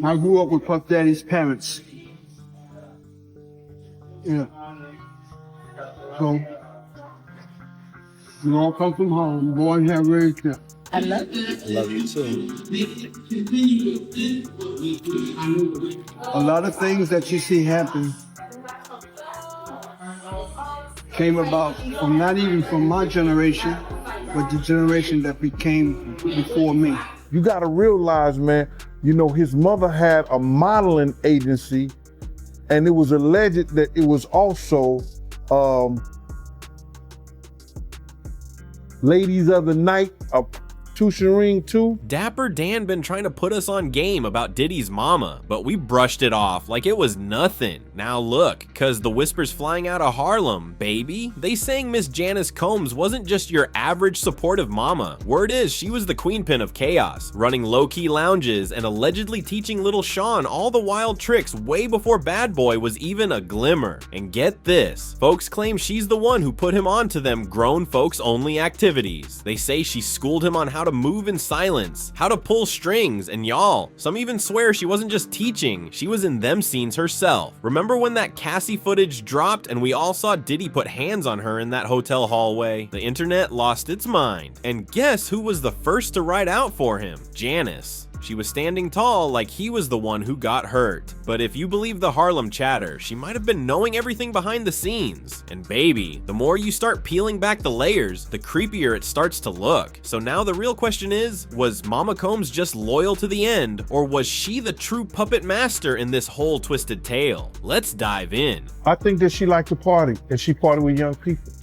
I grew up with Puff Daddy's parents. Yeah. So, we all come from home. Boys have raised them. I love you. I love you too. A lot of things that you see happen came about from not even from my generation, but the generation that became before me. You gotta realize, man, you know, his mother had a modeling agency, and it was alleged that it was also Ladies of the Night, a ring too. Dapper Dan been trying to put us on game about Diddy's mama, but we brushed it off like it was nothing. Now look, cause the whispers flying out of Harlem, baby. They saying Miss Janice Combs wasn't just your average supportive mama. Word is, she was the queen pin of chaos, running low-key lounges and allegedly teaching little Sean all the wild tricks way before Bad Boy was even a glimmer. And get this, folks claim she's the one who put him on to them grown folks only activities. They say she schooled him on how to move in silence, how to pull strings, and y'all, some even swear she wasn't just teaching, she was in them scenes herself. Remember when that Cassie footage dropped and we all saw Diddy put hands on her in that hotel hallway? The internet lost its mind. And guess who was the first to ride out for him? Janice. She was standing tall like he was the one who got hurt. But if you believe the Harlem chatter, she might have been knowing everything behind the scenes. And baby, the more you start peeling back the layers, the creepier it starts to look. So now the real question is, was Mama Combs just loyal to the end, or was she the true puppet master in this whole twisted tale? Let's dive in. I think that she liked to party, and she partied with young people.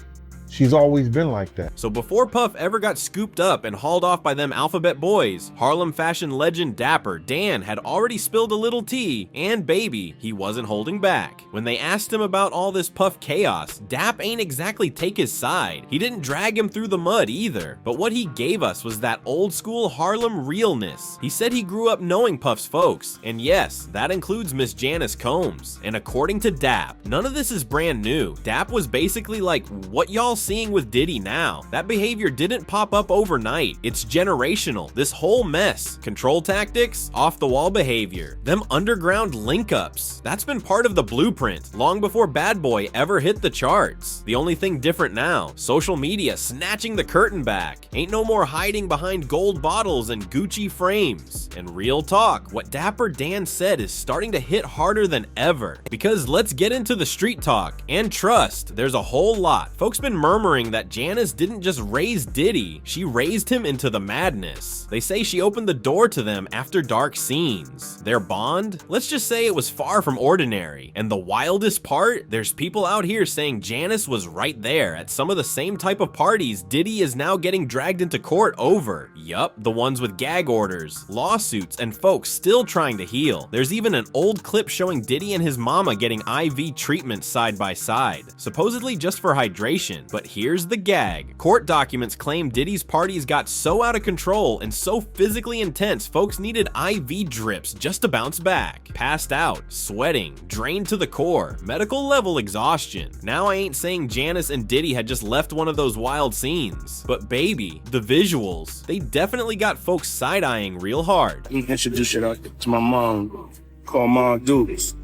She's always been like that. So before Puff ever got scooped up and hauled off by them alphabet boys, Harlem fashion legend Dapper Dan had already spilled a little tea, and baby, he wasn't holding back. When they asked him about all this Puff chaos, Dap ain't exactly take his side. He didn't drag him through the mud either. But what he gave us was that old school Harlem realness. He said he grew up knowing Puff's folks, and yes, that includes Miss Janice Combs. And according to Dap, none of this is brand new. Dap was basically like what y'all seeing with Diddy now. That behavior didn't pop up overnight. It's generational. This whole mess. Control tactics, off the wall behavior, them underground link ups. That's been part of the blueprint long before Bad Boy ever hit the charts. The only thing different now, social media snatching the curtain back. Ain't no more hiding behind gold bottles and Gucci frames. And real talk, what Dapper Dan said is starting to hit harder than ever. Because let's get into the street talk. And trust, there's a whole lot. Folks been murmuring that Janice didn't just raise Diddy, she raised him into the madness. They say she opened the door to them after dark scenes. Their bond? Let's just say it was far from ordinary. And the wildest part? There's people out here saying Janice was right there at some of the same type of parties Diddy is now getting dragged into court over. Yup, the ones with gag orders, lawsuits, and folks still trying to heal. There's even an old clip showing Diddy and his mama getting IV treatment side by side, supposedly just for hydration. But here's the gag. Court documents claim Diddy's parties got so out of control and so physically intense, folks needed IV drips just to bounce back. Passed out, sweating, drained to the core, medical level exhaustion. Now I ain't saying Janice and Diddy had just left one of those wild scenes, but baby, the visuals, they definitely got folks side-eyeing real hard. Let me introduce you to my mom, called Mom Dukes.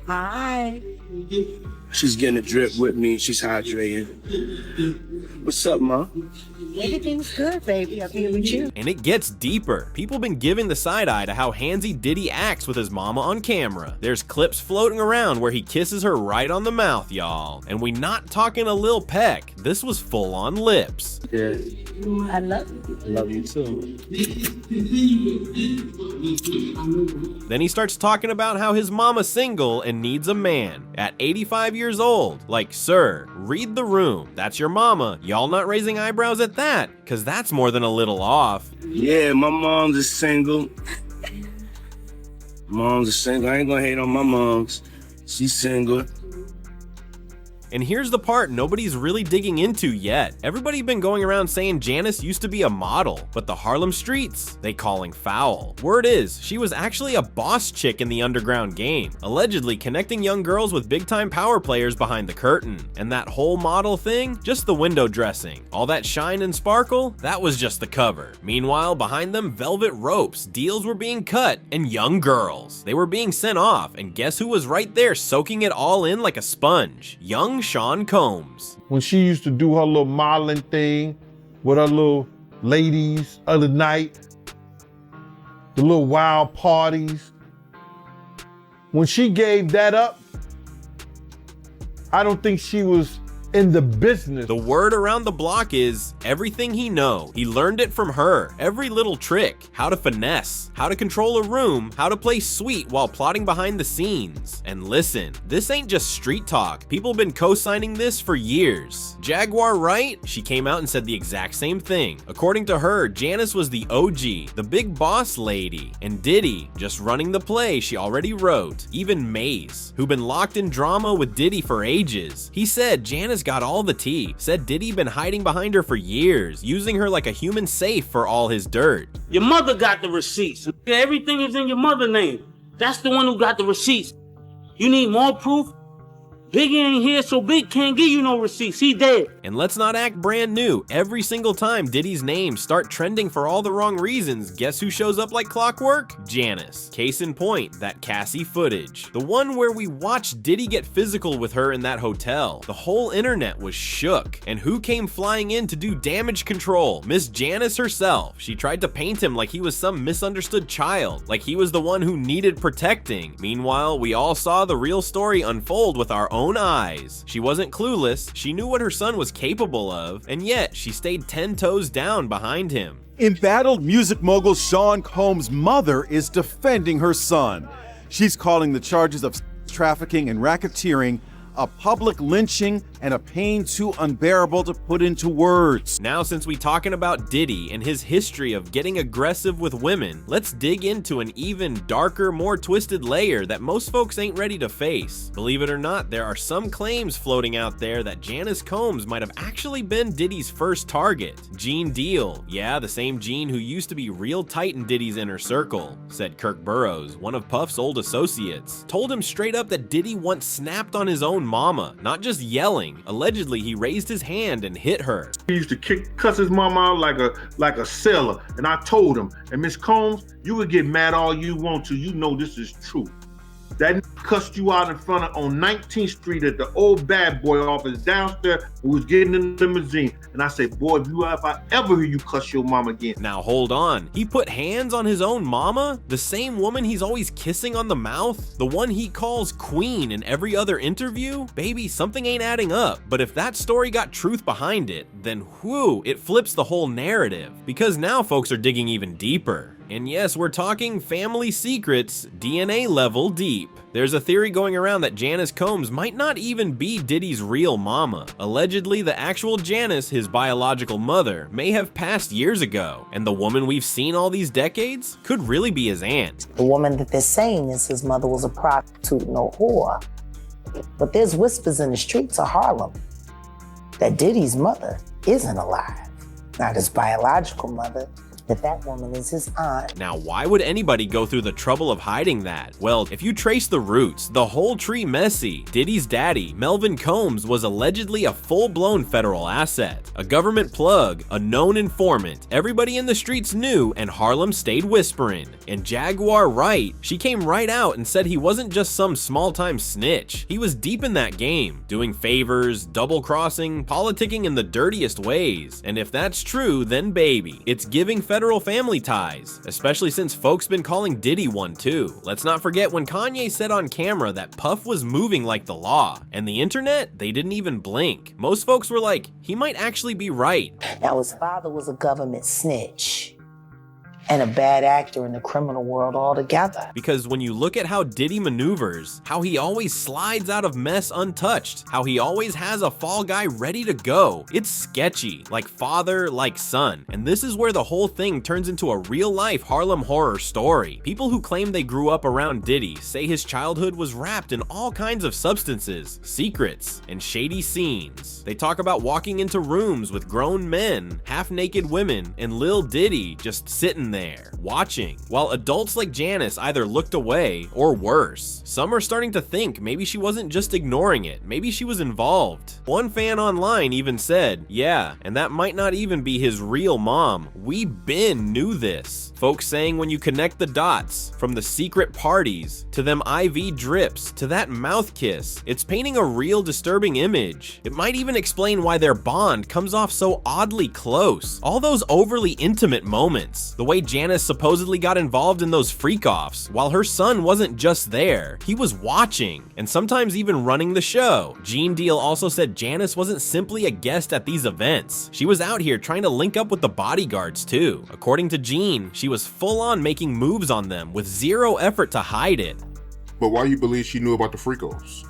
Hi. She's getting a drip with me. She's hydrating. What's up, Mom? Everything's good, baby. I'll be with you. And it gets deeper. People been giving the side eye to how handsy Diddy acts with his mama on camera. There's clips floating around where he kisses her right on the mouth, y'all. And we not talking a lil peck. This was full on lips. Yeah. I love you. I love you too. Then he starts talking about how his mama's single and needs a man at 85 years old. Like, sir, read the room. That's your mama. Y'all not raising eyebrows at that? Cause that's more than a little off. Yeah, my mom's is single. Mom's is single. I ain't gonna hate on my mom's. She's single. And here's the part nobody's really digging into yet. Everybody been going around saying Janice used to be a model, but the Harlem streets, they calling foul. Word is, she was actually a boss chick in the underground game, allegedly connecting young girls with big-time power players behind the curtain. And that whole model thing, just the window dressing. All that shine and sparkle, that was just the cover. Meanwhile, behind them velvet ropes, deals were being cut, and young girls. They were being sent off, and guess who was right there soaking it all in like a sponge? Young Sean Combs. When she used to do her little modeling thing with her little ladies of the night, the little wild parties, when she gave that up, I don't think she was in the business. The word around the block is everything he know. He learned it from her. Every little trick, how to finesse, how to control a room, how to play sweet while plotting behind the scenes. And listen, this ain't just street talk. People been co-signing this for years. Jaguar Wright, she came out and said the exact same thing. According to her, Janice was the OG, the big boss lady. And Diddy, just running the play she already wrote. Even Maze, who been locked in drama with Diddy for ages. He said Janice got all the tea, said Diddy been hiding behind her for years, using her like a human safe for all his dirt. Your mother got the receipts. Everything is in your mother's name. That's the one who got the receipts. You need more proof? Biggie ain't here, so Big can't give you no receipts. He dead. And let's not act brand new. Every single time Diddy's name start trending for all the wrong reasons, guess who shows up like clockwork? Janice. Case in point, that Cassie footage. The one where we watched Diddy get physical with her in that hotel. The whole internet was shook. And who came flying in to do damage control? Miss Janice herself. She tried to paint him like he was some misunderstood child, like he was the one who needed protecting. Meanwhile, we all saw the real story unfold with our own eyes. She wasn't clueless, she knew what her son was capable of, and yet she stayed 10 toes down behind him. Embattled music mogul Sean Combs' mother is defending her son. She's calling the charges of trafficking and racketeering a public lynching and a pain too unbearable to put into words. Now, since we talking about Diddy and his history of getting aggressive with women, let's dig into an even darker, more twisted layer that most folks ain't ready to face. Believe it or not, there are some claims floating out there that Janice Combs might have actually been Diddy's first target. Gene Deal, yeah, the same Gene who used to be real tight in Diddy's inner circle, said Kirk Burroughs, one of Puff's old associates, told him straight up that Diddy once snapped on his own mama, not just yelling. Allegedly, he raised his hand and hit her. He used to cuss his mama out like a sailor, and I told him, and Miss Combs, you would get mad all you want to, you know this is true. That cussed you out in front of on 19th Street at the old bad boy office downstairs who was getting in the limousine. And I said, boy, if I ever hear you cuss your mama again. Now hold on, he put hands on his own mama? The same woman he's always kissing on the mouth? The one he calls queen in every other interview? Baby, something ain't adding up. But if that story got truth behind it, then whew, it flips the whole narrative. Because now folks are digging even deeper. And yes, we're talking family secrets, DNA level deep. There's a theory going around that Janice Combs might not even be Diddy's real mama. Allegedly, the actual Janice, his biological mother, may have passed years ago, and the woman we've seen all these decades could really be his aunt. The woman that they're saying is his mother was a prostitute and a whore. But there's whispers in the streets of Harlem that Diddy's mother isn't alive. Not his biological mother, that woman is his aunt. Now, why would anybody go through the trouble of hiding that? Well, if you trace the roots, the whole tree messy. Diddy's daddy, Melvin Combs, was allegedly a full-blown federal asset, a government plug, a known informant. Everybody in the streets knew, and Harlem stayed whispering. And Jaguar Wright, she came right out and said he wasn't just some small-time snitch. He was deep in that game, doing favors, double-crossing, politicking in the dirtiest ways. And if that's true, then baby, it's giving federal family ties, especially since folks been calling Diddy one too. Let's not forget when Kanye said on camera that Puff was moving like the law, and the internet, they didn't even blink. Most folks were like, he might actually be right. Now his father was a government snitch. and a bad actor in the criminal world altogether. Because when you look at how Diddy maneuvers, how he always slides out of mess untouched, how he always has a fall guy ready to go, it's sketchy, like father, like son. And this is where the whole thing turns into a real-life Harlem horror story. People who claim they grew up around Diddy say his childhood was wrapped in all kinds of substances, secrets, and shady scenes. They talk about walking into rooms with grown men, half-naked women, and Lil Diddy just sitting there, watching, while adults like Janice either looked away or worse. Some are starting to think maybe she wasn't just ignoring it, maybe she was involved. One fan online even said, yeah, and that might not even be his real mom. We been knew this. Folks saying when you connect the dots, from the secret parties, to them IV drips, to that mouth kiss, it's painting a real disturbing image. It might even explain why their bond comes off so oddly close. All those overly intimate moments, the way Janice supposedly got involved in those freak-offs, while her son wasn't just there, he was watching, and sometimes even running the show. Gene Deal also said Janice wasn't simply a guest at these events. She was out here trying to link up with the bodyguards too. According to Gene, she was full on making moves on them with zero effort to hide it. But why you believe she knew about the freak-offs?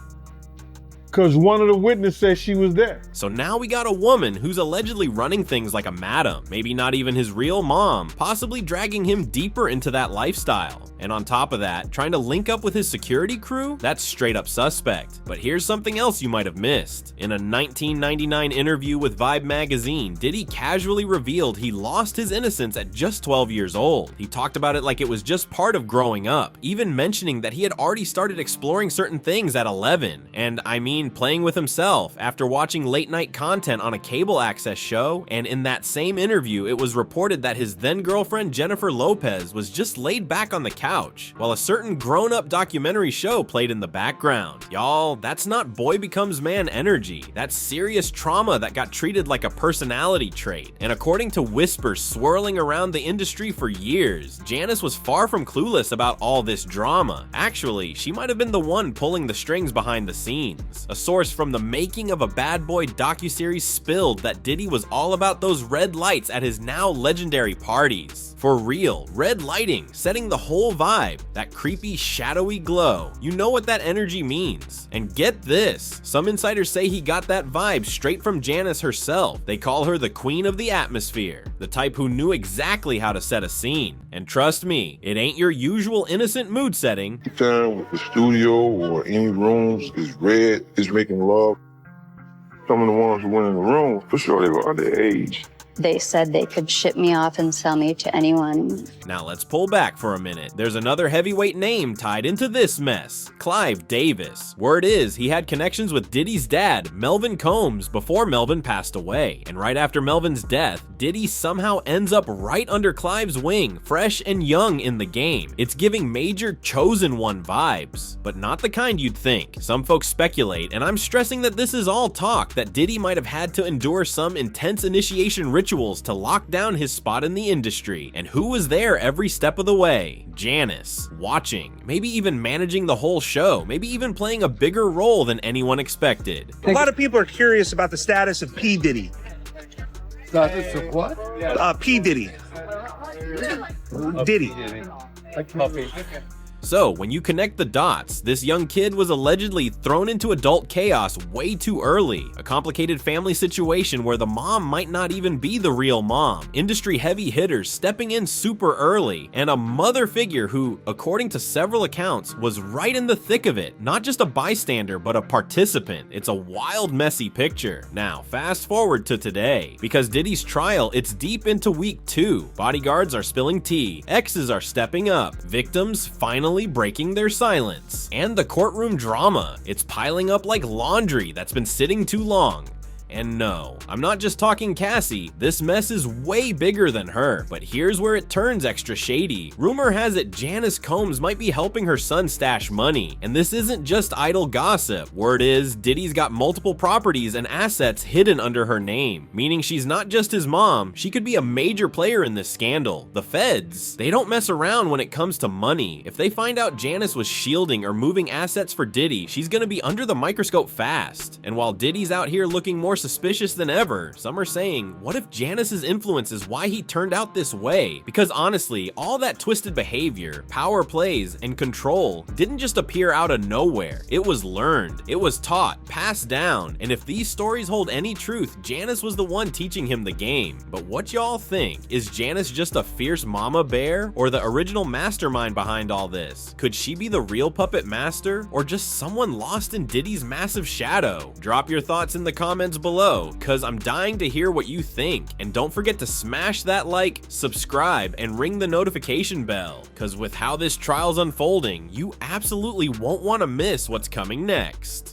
Because one of the witnesses said she was there. So now we got a woman who's allegedly running things like a madam, maybe not even his real mom, possibly dragging him deeper into that lifestyle. And on top of that, trying to link up with his security crew? That's straight up suspect. But here's something else you might have missed. In a 1999 interview with Vibe magazine, Diddy casually revealed he lost his innocence at just 12 years old. He talked about it like it was just part of growing up, even mentioning that he had already started exploring certain things at 11. And I mean, playing with himself after watching late night content on a cable access show. And in that same interview, it was reported that his then girlfriend Jennifer Lopez was just laid back on the couch while a certain grown-up documentary show played in the background. Y'all, that's not boy becomes man energy. That's serious trauma that got treated like a personality trait. And according to whispers swirling around the industry for years, Janice was far from clueless about all this drama. Actually, she might have been the one pulling the strings behind the scenes. A source from the Making of a Bad Boy docuseries spilled that Diddy was all about those red lights at his now legendary parties. For real, red lighting, setting the whole vibe, that creepy, shadowy glow. You know what that energy means. And get this, some insiders say he got that vibe straight from Janice herself. They call her the queen of the atmosphere, the type who knew exactly how to set a scene. And trust me, it ain't your usual innocent mood setting. Anytime with the studio or any rooms is red, is making love. Some of the ones who went in the room, for sure they were underage. They said they could ship me off and sell me to anyone. Now let's pull back for a minute. There's another heavyweight name tied into this mess, Clive Davis. Word is he had connections with Diddy's dad, Melvin Combs, before Melvin passed away. And right after Melvin's death, Diddy somehow ends up right under Clive's wing, fresh and young in the game. It's giving major chosen one vibes, but not the kind you'd think. Some folks speculate, and I'm stressing that this is all talk, that Diddy might have had to endure some intense initiation rituals to lock down his spot in the industry. And who was there every step of the way? Janice, watching, maybe even managing the whole show, maybe even playing a bigger role than anyone expected. A lot of people are curious about the status of P. Diddy. Status of what? P. Diddy. Diddy. So, when you connect the dots, this young kid was allegedly thrown into adult chaos way too early. A complicated family situation where the mom might not even be the real mom. Industry heavy hitters stepping in super early. And a mother figure who, according to several accounts, was right in the thick of it. Not just a bystander, but a participant. It's a wild, messy picture. Now, fast forward to today. Because Diddy's trial, it's deep into week 2. Bodyguards are spilling tea. Exes are stepping up. Victims finally breaking their silence. And the courtroom drama. It's piling up like laundry that's been sitting too long. And no, I'm not just talking Cassie, this mess is way bigger than her, but here's where it turns extra shady. Rumor has it Janice Combs might be helping her son stash money, and this isn't just idle gossip. Word is, Diddy's got multiple properties and assets hidden under her name, meaning she's not just his mom, she could be a major player in this scandal. The feds, they don't mess around when it comes to money. If they find out Janice was shielding or moving assets for Diddy, she's gonna be under the microscope fast. And while Diddy's out here looking more suspicious than ever. Some are saying, what if Janice's influence is why he turned out this way? Because honestly, all that twisted behavior, power plays, and control didn't just appear out of nowhere. It was learned, it was taught, passed down, and if these stories hold any truth, Janice was the one teaching him the game. But what y'all think? Is Janice just a fierce mama bear, or the original mastermind behind all this? Could she be the real puppet master, or just someone lost in Diddy's massive shadow? Drop your thoughts in the comments below, cause I'm dying to hear what you think. And don't forget to smash that like, subscribe, and ring the notification bell, cause with how this trial's unfolding, you absolutely won't want to miss what's coming next.